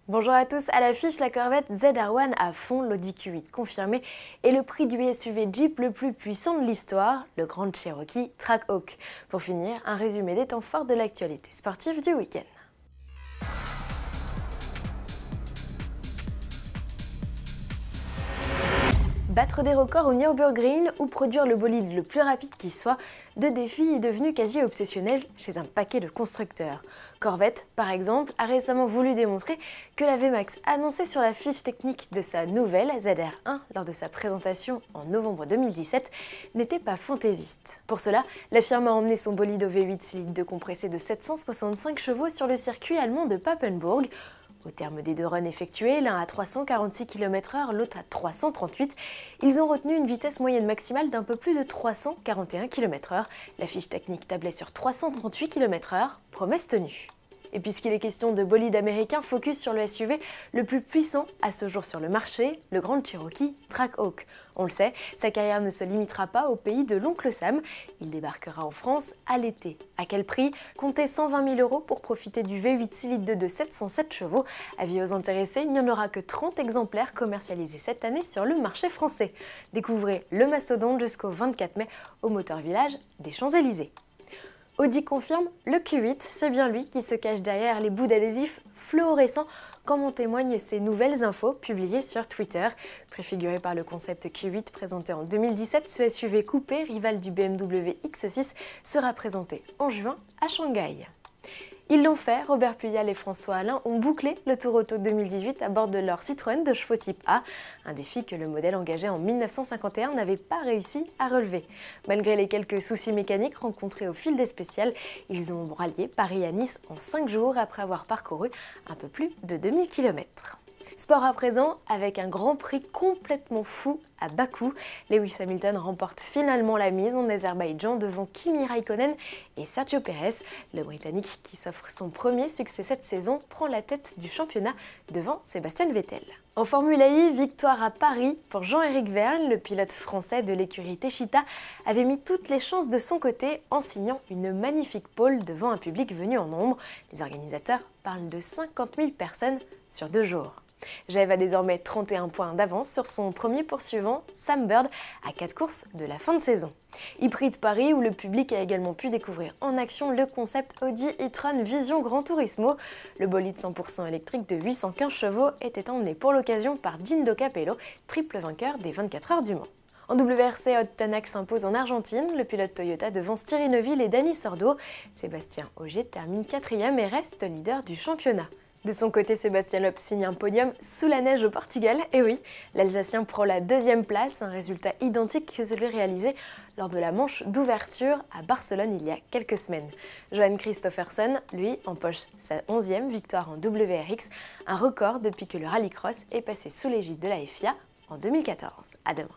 Bonjour à tous, à l'affiche la Corvette ZR1 à fond, l'Audi Q8 confirmé et le prix du SUV Jeep le plus puissant de l'histoire, le Grand Cherokee Trackhawk. Pour finir, un résumé des temps forts de l'actualité sportive du week-end. Battre des records au Nürburgring ou produire le bolide le plus rapide qui soit, deux défis devenus quasi obsessionnels chez un paquet de constructeurs. Corvette, par exemple, a récemment voulu démontrer que la VMAX annoncée sur la fiche technique de sa nouvelle ZR1 lors de sa présentation en novembre 2017 n'était pas fantaisiste. Pour cela, la firme a emmené son bolide au V8 cylindres de compressé de 765 chevaux sur le circuit allemand de Papenburg. Au terme des deux runs effectués, l'un à 346 km/h, l'autre à 338, ils ont retenu une vitesse moyenne maximale d'un peu plus de 341 km/h. La fiche technique tablait sur 338 km/h, promesse tenue. Et puisqu'il est question de bolide américain, focus sur le SUV le plus puissant à ce jour sur le marché, le Grand Cherokee Trackhawk. On le sait, sa carrière ne se limitera pas au pays de l'oncle Sam. Il débarquera en France à l'été. À quel prix? Comptez 120 000 € pour profiter du V8 cylindre de 707 chevaux. Avis aux intéressés, il n'y en aura que 30 exemplaires commercialisés cette année sur le marché français. Découvrez le mastodonte jusqu'au 24 mai au Motor Village des Champs-Élysées. Audi confirme, le Q8, c'est bien lui qui se cache derrière les bouts d'adhésifs fluorescents, comme en témoignent ces nouvelles infos publiées sur Twitter. Préfiguré par le concept Q8 présenté en 2017, ce SUV coupé, rival du BMW X6, sera présenté en juin à Shanghai. Ils l'ont fait, Robert Puyal et François Allain ont bouclé le Tour Auto 2018 à bord de leur Citroën de chevaux type A, un défi que le modèle engagé en 1951 n'avait pas réussi à relever. Malgré les quelques soucis mécaniques rencontrés au fil des spéciales, ils ont rallié Paris à Nice en 5 jours après avoir parcouru un peu plus de 2000 km. Sport à présent, avec un grand prix complètement fou à Bakou, Lewis Hamilton remporte finalement la mise en Azerbaïdjan devant Kimi Raikkonen et Sergio Pérez. Le Britannique, qui s'offre son premier succès cette saison, prend la tête du championnat devant Sébastien Vettel. En Formule I, victoire à Paris pour Jean-Éric Vergne, le pilote français de l'écurie Techeetah avait mis toutes les chances de son côté en signant une magnifique pole devant un public venu en nombre. Les organisateurs parlent de 50 000 personnes sur 2 jours. Jève a désormais 31 points d'avance sur son premier poursuivant, Sam Bird, à 4 courses de la fin de saison. E-Prix de Paris, où le public a également pu découvrir en action le concept Audi e-tron Vision Gran Turismo. Le bolide 100% électrique de 815 chevaux était emmené pour l'occasion par Dindo Capello, triple vainqueur des 24 heures du Mans. En WRC, Odd Tanak s'impose en Argentine, le pilote Toyota devant Thierry Neuville et Dani Sordo. Sébastien Ogier termine 4e et reste leader du championnat. De son côté, Sébastien Loeb signe un podium sous la neige au Portugal. Et oui, l'Alsacien prend la 2e place, un résultat identique que celui réalisé lors de la manche d'ouverture à Barcelone il y a quelques semaines. Johan Christophersen, lui, empoche sa 11e victoire en WRX, un record depuis que le rallycross est passé sous l'égide de la FIA en 2014. À demain.